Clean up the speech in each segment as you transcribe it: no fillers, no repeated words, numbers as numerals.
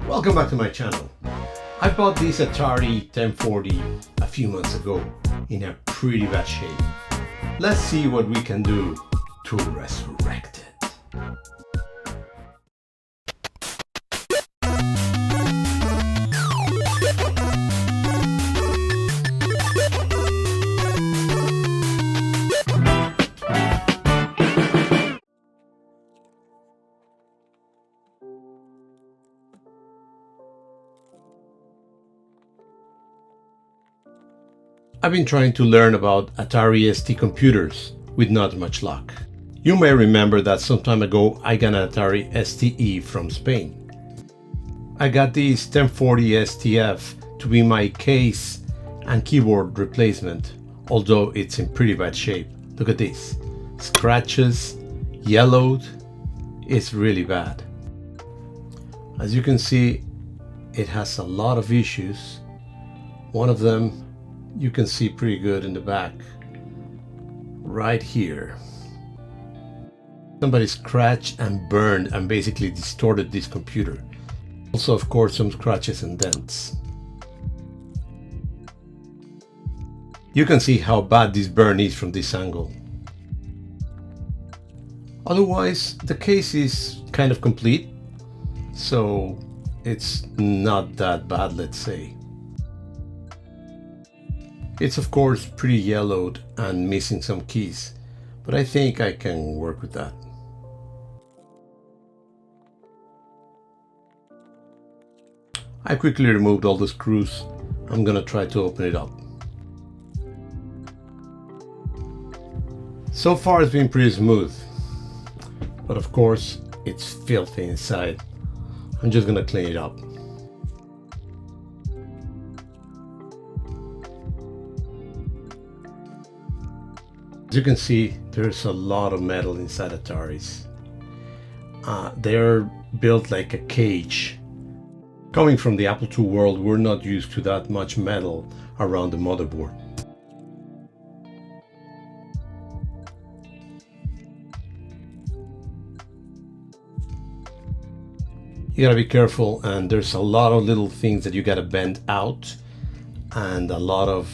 Welcome back to my channel. I bought this Atari 1040 a few months ago in a pretty bad shape. Let's see what we can do to resurrect it. I've been trying to learn about Atari ST computers with not much luck. You may remember that some time ago I got an Atari STE from Spain. I got this 1040 STF to be my case and keyboard replacement, although it's in pretty bad shape. Look at this. Scratches, yellowed, it's really bad. As you can see, it has a lot of issues. One of them you can see pretty good in the back, right here. Somebody scratched and burned and basically distorted this computer. Also, of course, some scratches and dents. You can see how bad this burn is from this angle. Otherwise, the case is kind of complete, so it's not that bad, let's say. It's of course pretty yellowed and missing some keys, but I think I can work with that. I quickly removed all the screws. I'm gonna try to open it up. So far it's been pretty smooth, but of course it's filthy inside. I'm just gonna clean it up. As you can see, there's a lot of metal inside Ataris. They're built like a cage. Coming from the Apple II world, we're not used to that much metal around the motherboard. You gotta be careful, and there's a lot of little things that you gotta bend out, and a lot of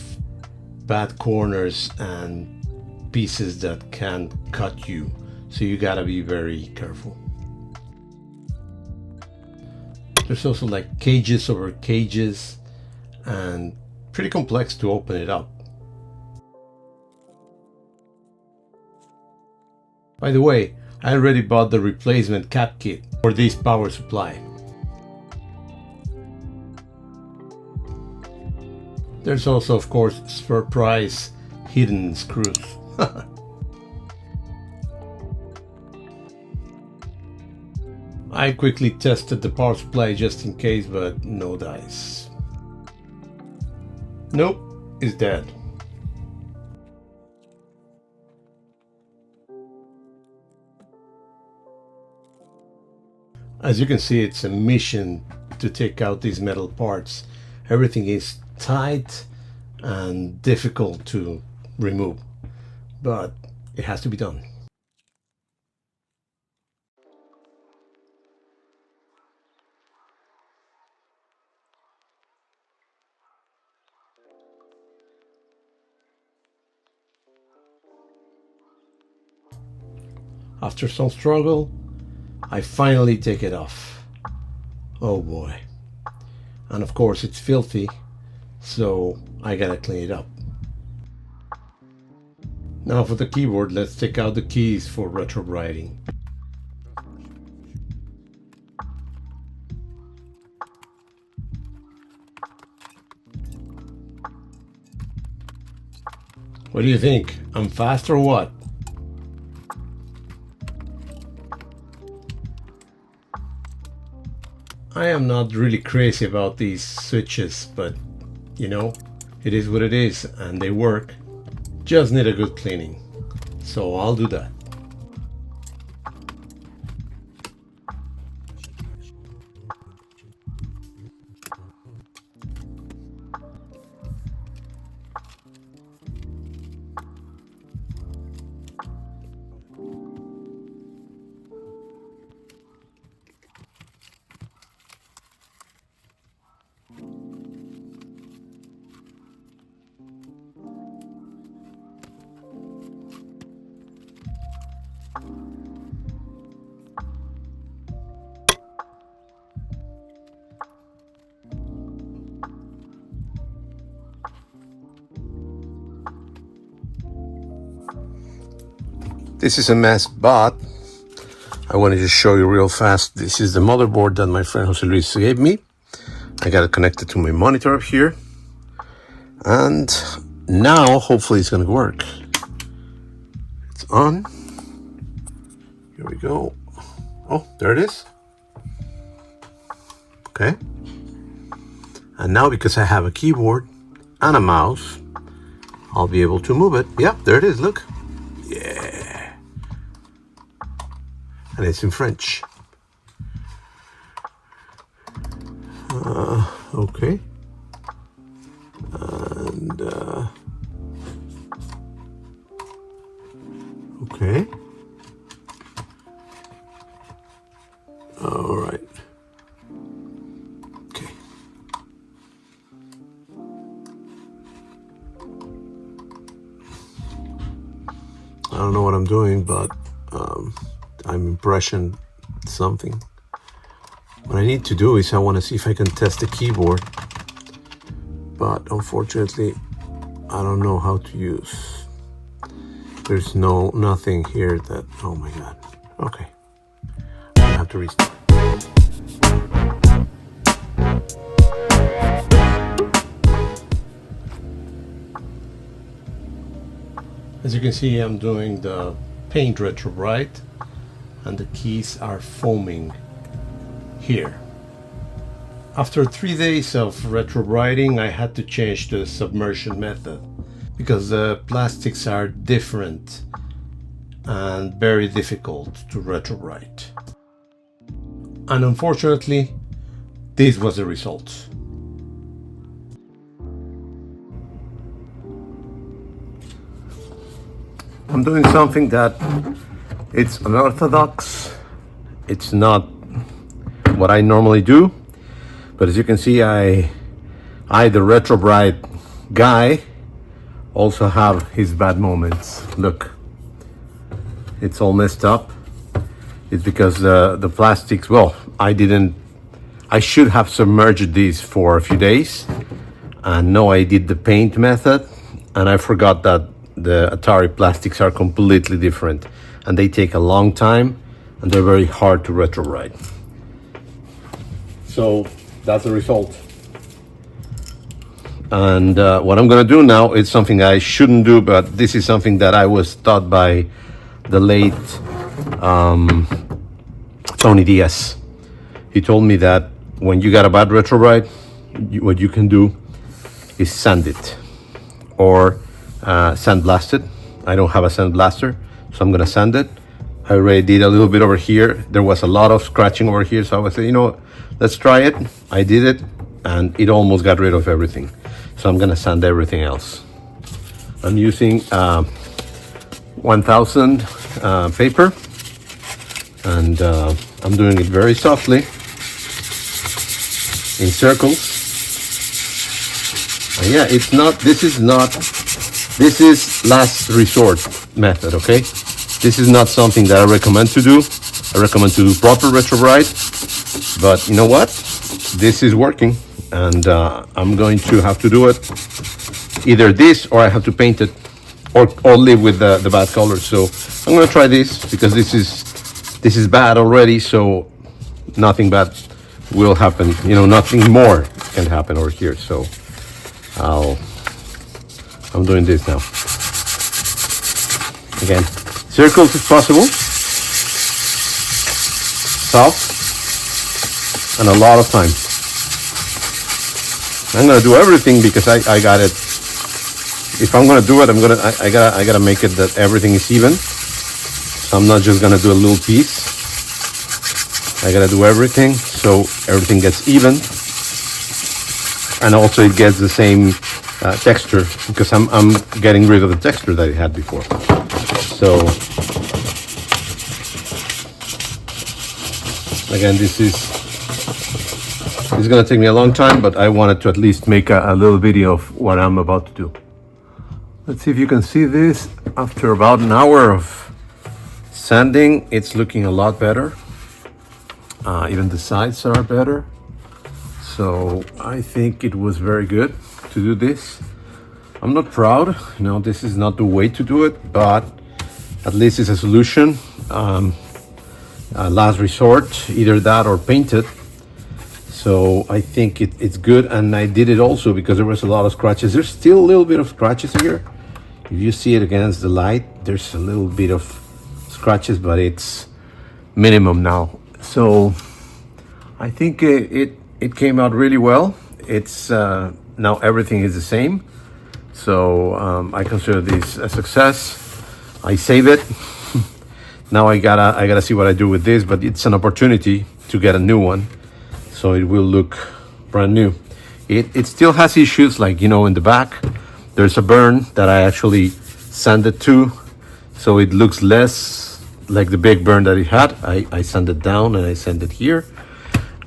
bad corners and pieces that can cut you, so you gotta be very careful. There's also like cages over cages and pretty complex to open it up. By the way, I already bought the replacement cap kit for this power supply. There's also, of course, surprise hidden screws. I quickly tested the power supply just in case, but no dice. Nope, it's dead. As you can see, it's a mission to take out these metal parts. Everything is tight and difficult to remove, but it has to be done. After some struggle, I finally take it off. Oh boy. And of course it's filthy, so I gotta clean it up. Now for the keyboard, let's take out the keys for retrobriting. What do you think? I'm fast or what? I am not really crazy about these switches, but you know, it is what it is and they work. Just need a good cleaning, so I'll do that. This is a mess, but I wanted to show you real fast. This is the motherboard that my friend Jose Luis gave me. I got it connected to my monitor up here. And now, hopefully it's gonna work. It's on. Here we go. Oh, there it is. Okay. And now, because I have a keyboard and a mouse, I'll be able to move it. Yeah, there it is, look. Yeah. And it's in French. Okay. And, okay. All right. Okay. I don't know what I'm doing, but I'm impressing something. What I need to do is I want to see if I can test the keyboard, but unfortunately I don't know how to use. There's nothing here that, oh my god. Okay, I have to restart. As you can see, I'm doing the paint retrobrite and the keys are foaming here. After 3 days of retrobriting, I had to change the submersion method because the plastics are different and very difficult to retrobrite. And unfortunately, this was the result. I'm doing something that it's unorthodox. It's not what I normally do, but as you can see, I the retrobrite guy, also have his bad moments. Look, it's all messed up. It's because the plastics, well, I should have submerged these for a few days, and no, I did the paint method, and I forgot that the Atari plastics are completely different, and they take a long time, and they're very hard to retrobrite. So that's the result. And what I'm gonna do now is something I shouldn't do, but this is something that I was taught by the late Tony Diaz. He told me that when you got a bad retrobrite, what you can do is sand it or sandblast it. I don't have a sandblaster, so I'm gonna sand it. I already did a little bit over here. There was a lot of scratching over here, so I was saying, you know what, let's try it. I did it, and it almost got rid of everything. So I'm gonna sand everything else. I'm using 1000 paper, and I'm doing it very softly in circles. And yeah, this is last resort method, okay? This is not something that I recommend to do. I recommend to do proper retrobrite, but you know what? This is working, and I'm going to have to do it. Either this, or I have to paint it, or live with the bad colors. So I'm gonna try this, because this is bad already, so nothing bad will happen. You know, nothing more can happen over here. So I'm doing this now. Again, circles if possible, soft, and a lot of time. I'm gonna do everything because I got it. If I'm gonna do it, I gotta make it that everything is even. So I'm not just gonna do a little piece. I gotta do everything so everything gets even, and also it gets the same texture, because I'm getting rid of the texture that it had before. So again, this is gonna take me a long time, but I wanted to at least make a little video of what I'm about to do. Let's see if you can see this. After about an hour of sanding, it's looking a lot better. Even the sides are better. So I think it was very good to do this. I'm not proud, you know, this is not the way to do it, but At least it's a solution. Last resort, either that or paint it. So I think it's good, and I did it also because there was a lot of scratches. There's still a little bit of scratches here. If you see it against the light, there's a little bit of scratches, but it's minimum now. So I think it came out really well. It's now everything is the same. So I consider this a success. I save it. Now I gotta see what I do with this, but it's an opportunity to get a new one, so it will look brand new. It still has issues, like, you know, in the back there's a burn that I actually sanded to, so it looks less like the big burn that it had. I sanded down and I sanded here,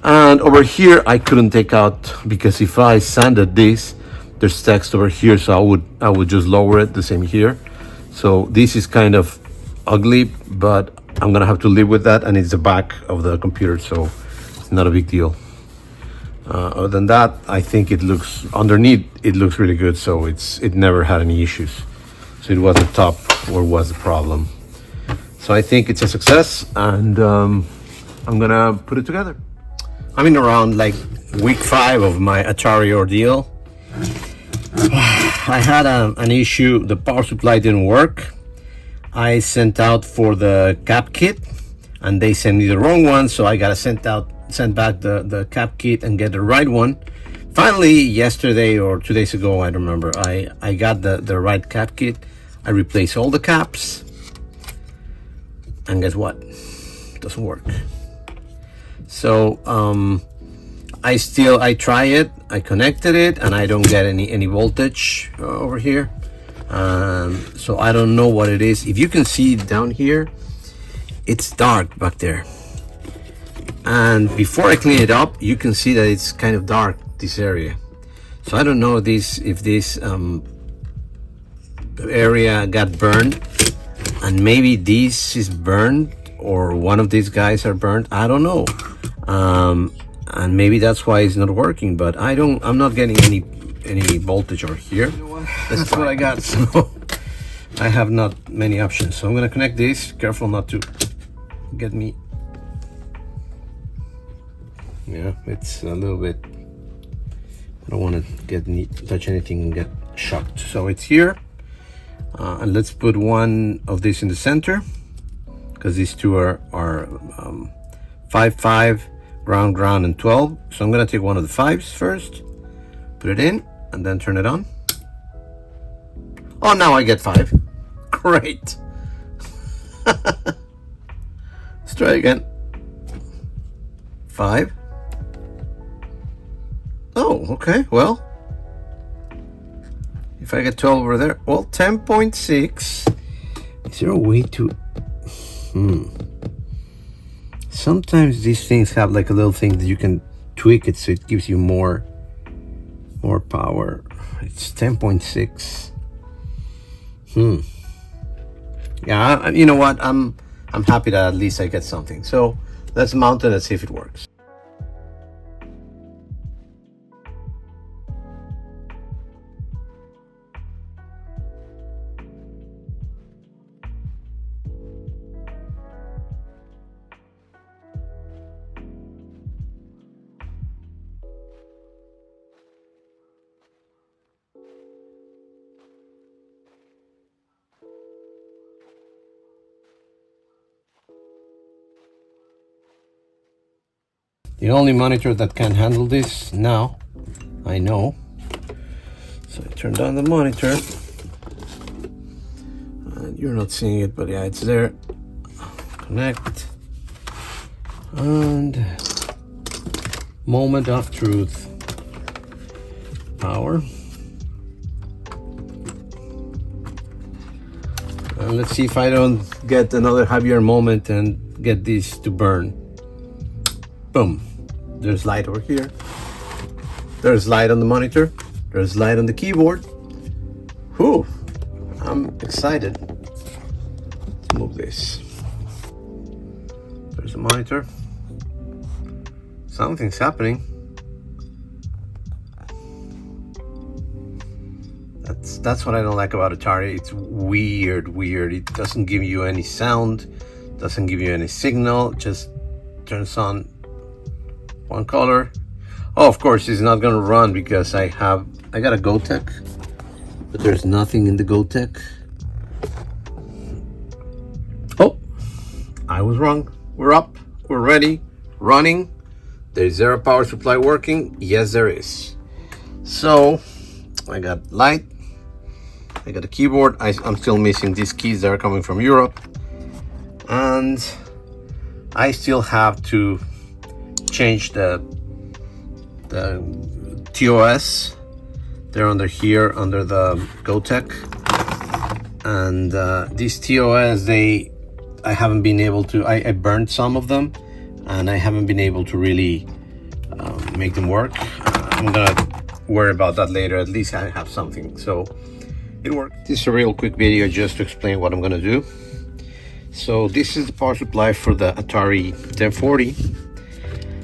and over here I couldn't take out, because if I sanded this, there's text over here, so I would just lower it. The same here. So this is kind of ugly, but I'm gonna have to live with that, and it's the back of the computer, so it's not a big deal. Other than that, I think it looks underneath, it looks really good, so it never had any issues. So it wasn't top or was the problem. So I think it's a success, and I'm gonna put it together. I'm in around like week 5 of my Atari ordeal. I had an issue, the power supply didn't work. I sent out for the cap kit, and they sent me the wrong one, so I gotta send back the cap kit and get the right one. Finally, yesterday or 2 days ago, I don't remember, I got the right cap kit. I replaced all the caps, and guess what? It doesn't work. So I try it, I connected it, and I don't get any voltage over here. So I don't know what it is. If you can see down here, it's dark back there, and before I clean it up, you can see that it's kind of dark, this area. So I don't know if this area got burned, and maybe this is burned, or one of these guys are burned. I don't know, and maybe that's why it's not working. But I'm not getting any voltage over here. You know what? That's what I got. So I have not many options. So I'm gonna connect this. Careful not to get me. Yeah, it's a little bit. I don't want to touch anything and get shocked. So it's here, and let's put one of this in the center, because these two are 5, 5, ground, and 12. So I'm gonna take one of the 5s first, put it in, and then turn it on. Oh, now I get 5. Great. Let's try again. 5. Oh, okay, well, if I get 12 over there, well, 10.6. Is there a way to... Sometimes these things have like a little thing that you can tweak it so it gives you more power. It's 10.6. Yeah, you know what? I'm happy that at least I get something. So let's mount it and see if it works. The only monitor that can handle this now, I know. So I turn down the monitor. And you're not seeing it, but yeah, it's there. Connect. And moment of truth. Power. And let's see if I don't get another heavier moment and get this to burn. Boom. There's light over here. There's light on the monitor. There's light on the keyboard. Whew. I'm excited to move this. There's the monitor. Something's happening. That That's what I don't like about Atari. It's weird. It doesn't give you any sound, doesn't give you any signal, just turns on one color. Oh, of course, it's not gonna run because I got a Gotek, but there's nothing in the Gotek. Oh, I was wrong. We're up, we're ready, running. There's zero power supply working. Yes, there is. So I got light, I got a keyboard. I'm still missing these keys that are coming from Europe, and I still have to change the TOS. They're under here, under the Gotek, and these TOS, I haven't been able to, I burned some of them, and I haven't been able to really make them work. I'm gonna worry about that later. At least I have something, so it worked. This is a real quick video just to explain what I'm gonna do. So this is the power supply for the Atari 1040.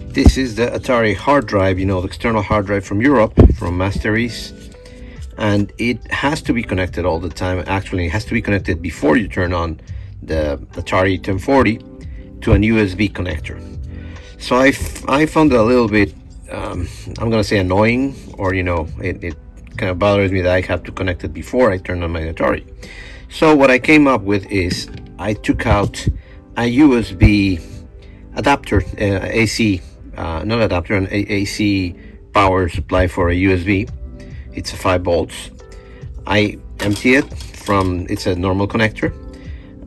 This is the Atari hard drive, you know, the external hard drive from Europe, from Masteries, and it has to be connected all the time. Actually, it has to be connected before you turn on the Atari 1040 to an USB connector. So I found it a little bit, I'm gonna say annoying, or you know, it kind of bothers me that I have to connect it before I turn on my Atari. So what I came up with is I took out a USB adapter, AC, not adapter, an AC power supply for a USB. It's a 5 volts. I empty it from, it's a normal connector,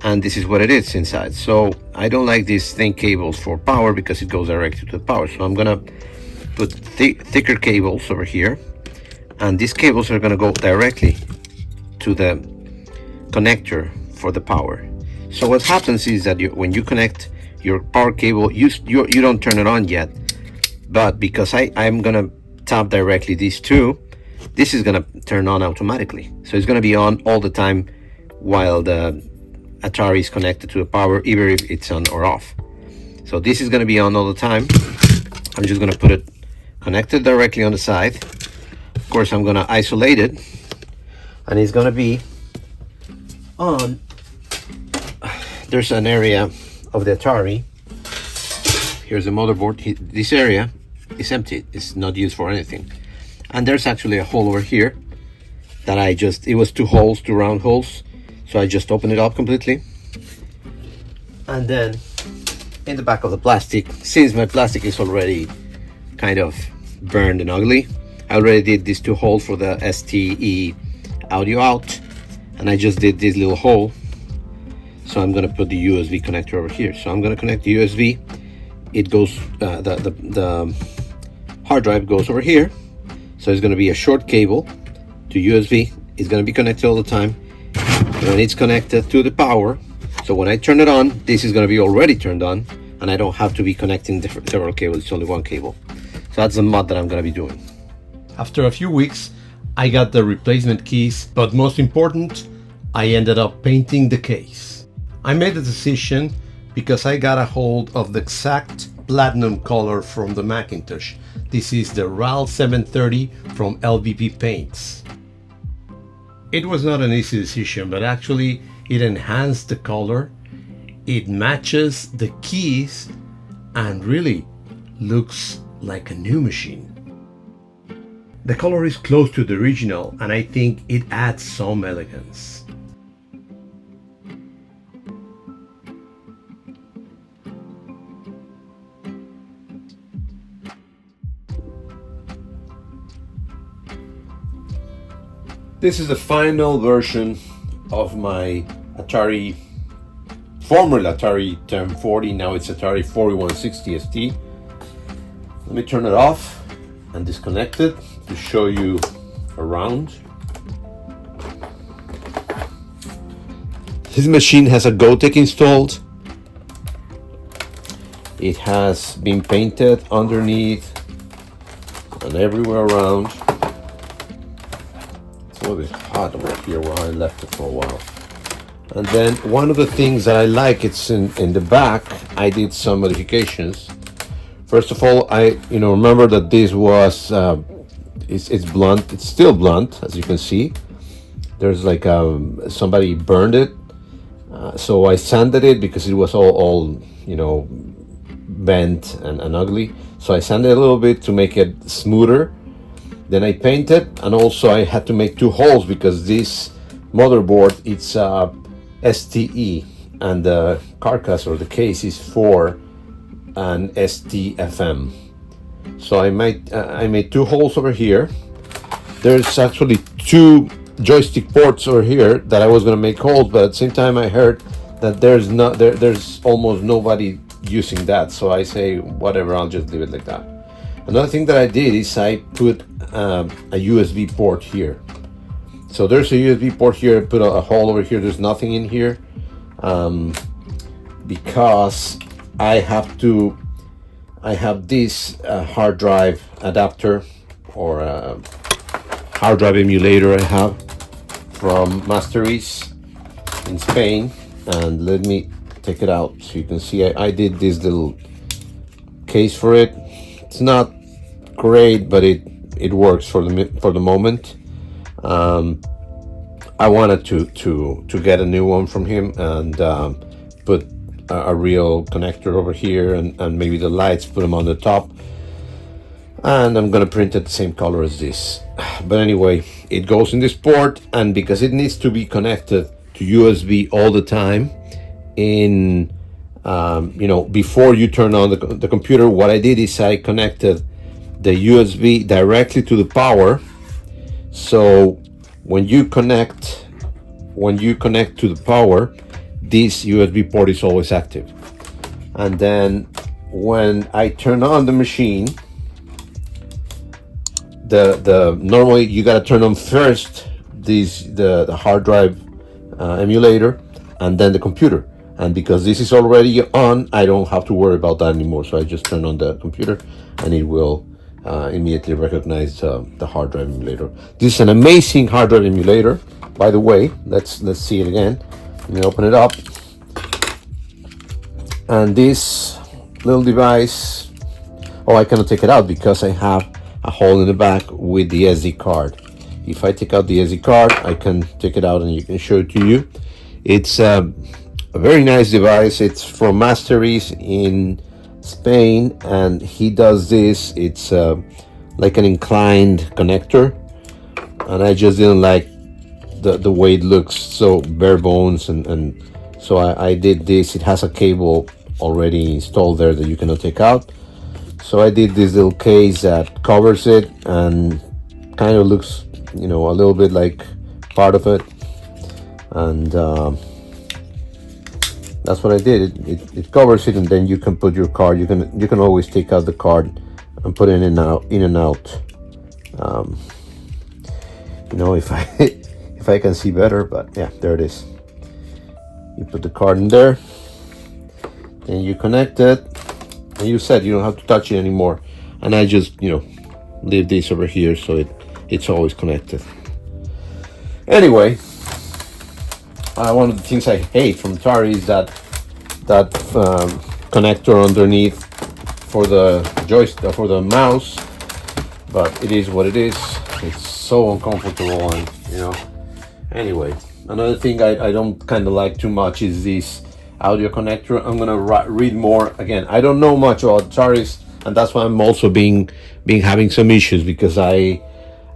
and this is what it is inside. So I don't like these thin cables for power because it goes directly to the power. So I'm gonna put thicker cables over here, and these cables are gonna go directly to the connector for the power. So what happens is that when you connect your power cable, you don't turn it on yet, but because I'm gonna tap directly these two, this is gonna turn on automatically. So it's gonna be on all the time while the Atari is connected to the power, either if it's on or off. So this is gonna be on all the time. I'm just gonna put it connected directly on the side. Of course, I'm gonna isolate it, and it's gonna be on. There's an area of the Atari. Here's the motherboard. This area is empty. It's not used for anything. And there's actually a hole over here that it was two round holes. So I just open it up completely. And then in the back of the plastic, since my plastic is already kind of burned and ugly, I already did these two holes for the STE audio out, and I just did this little hole. So I'm gonna put the USB connector over here. So I'm gonna connect the USB. It goes, the hard drive goes over here. So it's gonna be a short cable to USB. It's gonna be connected all the time. When it's connected to the power, so when I turn it on, this is gonna be already turned on, and I don't have to be connecting several cables. It's only one cable. So that's the mod that I'm gonna be doing. After a few weeks, I got the replacement keys, but most important, I ended up painting the case. I made the decision because I got a hold of the exact platinum color from the Macintosh. This is the RAL 730 from LVP Paints. It was not an easy decision, but actually it enhanced the color, it matches the keys, and really looks like a new machine. The color is close to the original, and I think it adds some elegance. This is the final version of my Atari, former Atari 1040, now it's Atari 4160 ST. Let me turn it off and disconnect it to show you around. This machine has a Gotek installed. It has been painted underneath and everywhere around. It's a little bit hot over here where I left it for a while. And then one of the things that I like, it's in the back, I did some modifications. First of all, I remember that this was it's blunt, it's still blunt, as you can see, there's like somebody burned it, so I sanded it because it was all you know, bent and ugly. So I sanded it a little bit to make it smoother. Then I painted, and also I had to make 2 holes because this motherboard, it's STE, and the carcass or the case is for an STFM. So I made 2 holes over here. There's actually 2 joystick ports over here that I was gonna make holes, but at the same time I heard that there's almost nobody using that. So I say, whatever, I'll just leave it like that. Another thing that I did is I put a USB port here. So there's a USB port here. I put a hole over here. There's nothing in here because I have this hard drive adapter or hard drive emulator I have from Masteries in Spain, and let me take it out so you can see I did this little case for it. It's not great, but it works for the moment. I wanted to get a new one from him and put a real connector over here, and maybe the lights, put them on the top, and I'm gonna print it the same color as this. But anyway, it goes in this port, and because it needs to be connected to USB all the time in you know, before you turn on the computer, what I did is I connected the USB directly to the power. So when you connect to the power, this USB port is always active. And then when I turn on the machine, the normally you gotta turn on first the hard drive emulator and then the computer. And because this is already on, I don't have to worry about that anymore. So I just turn on the computer and it will immediately recognize the hard drive emulator. This is an amazing hard drive emulator, by the way. Let's see it again. Let me open it up. And this little device, oh, I cannot take it out because I have a hole in the back with the SD card. If I take out the SD card, I can take it out and you can show it to you. It's a very nice device. It's from Masteries in Spain, and he does this. It's like an inclined connector, and I just didn't like the way it looks, so bare bones, and so I did this. It has a cable already installed there that you cannot take out. So I did this little case that covers it and kind of looks, you know, a little bit like part of it, and that's what I did. It covers it, and then you can put your card. You can always take out the card and put it in and out. You know, if I can see better, but yeah, there it is. You put the card in there, then you connect it, and you said you don't have to touch it anymore. And I just, you know, leave this over here so it's always connected. Anyway, one of the things I hate from Atari is that connector underneath for the joystick, for the mouse, but it is what it is. It's so uncomfortable, and you know. Anyway, another thing I don't kind of like too much is this audio connector. I'm gonna read more. Again, I don't know much about Ataris, and that's why I'm also having some issues, because I'm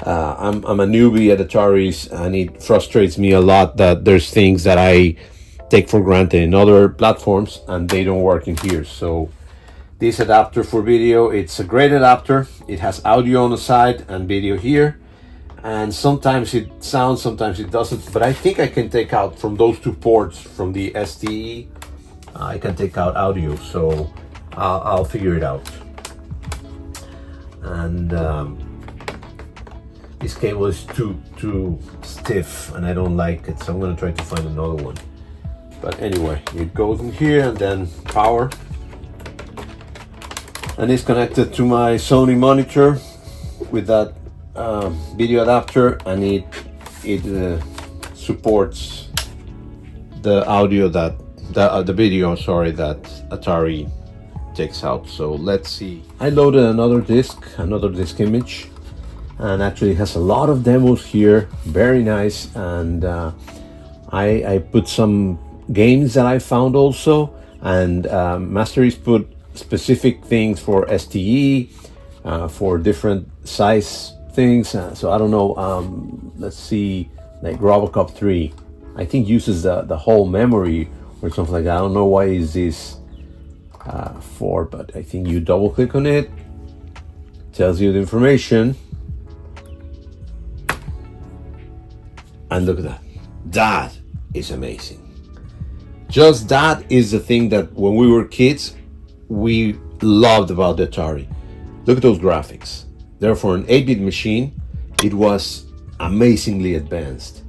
a newbie at Ataris, and it frustrates me a lot that there's things that I take for granted in other platforms and they don't work in here. So this adapter for video, it's a great adapter. It has audio on the side and video here, and sometimes it sounds, sometimes it doesn't, but I think I can take out from those 2 ports from the STE, I can take out audio, so I'll figure it out. And this cable is too stiff and I don't like it, so I'm gonna try to find another one. But anyway, it goes in here, and then power, and it's connected to my Sony monitor with that video adapter, and it supports the audio that the video, sorry, that Atari takes out. So let's see. I loaded another disk image. and actually has a lot of demos here, very nice. And I put some games that I found also, and Masteries put specific things for STE, for different size things. So I don't know, let's see, like Robocop 3, I think uses the whole memory or something like that. I don't know why is this for, but I think you double click on it, tells you the information, and look at that. That is amazing. Just that is the thing that when we were kids, we loved about the Atari. Look at those graphics. Therefore, an 8-bit machine, it was amazingly advanced.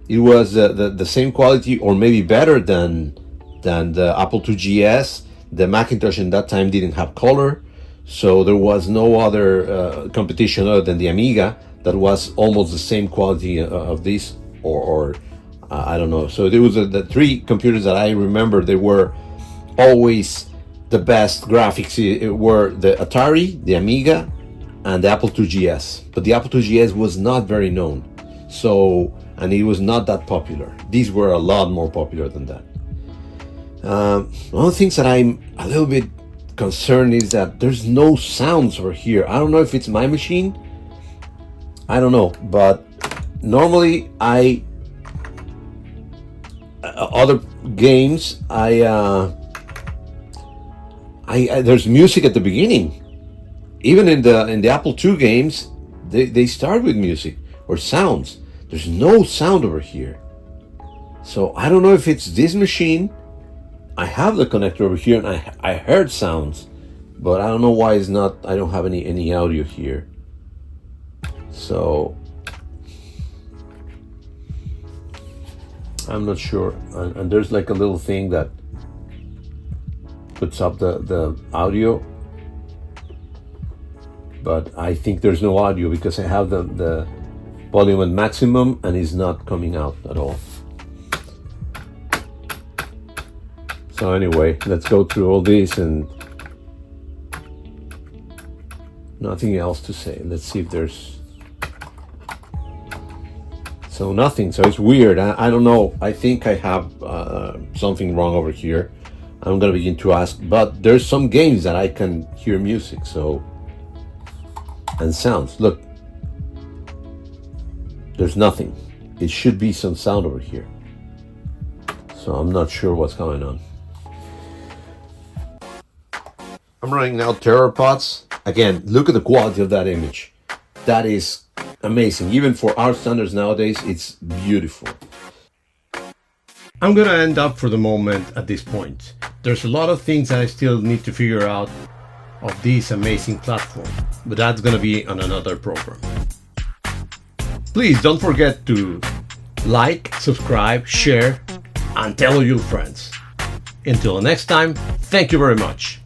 It was the same quality or maybe better than the Apple IIgs. The Macintosh in that time didn't have color, so there was no other competition other than the Amiga that was almost the same quality of this, or I don't know. So there was the three computers that I remember, they were always the best graphics. It were the Atari, the Amiga, and the Apple IIgs. But the Apple IIgs was not very known, so, and it was not that popular. These were a lot more popular than that. One of the things that I'm a little bit concerned is that there's no sounds over here. I don't know if it's my machine, I don't know, but normally other games, there's music at the beginning. Even in the Apple II games, they start with music or sounds. There's no sound over here. So I don't know if it's this machine. I have the connector over here and I heard sounds, but I don't know why it's not, I don't have any audio here. So I'm not sure. And there's like a little thing that puts up the audio, but I think there's no audio because I have the volume at maximum and it's not coming out at all. So anyway, let's go through all this and nothing else to say. Let's see if there's, so nothing. So it's weird. I don't know. I think I have something wrong over here. I'm gonna begin to ask, but there's some games that I can hear music, so, and sounds. Look, there's nothing. It should be some sound over here. So I'm not sure what's going on. I'm running now TerrorPods. Again, look at the quality of that image. That is amazing. Even for our standards nowadays, it's beautiful. I'm gonna end up for the moment at this point. There's a lot of things that I still need to figure out of this amazing platform, but that's gonna be on another program. Please don't forget to like, subscribe, share, and tell all your friends. Until next time, thank you very much.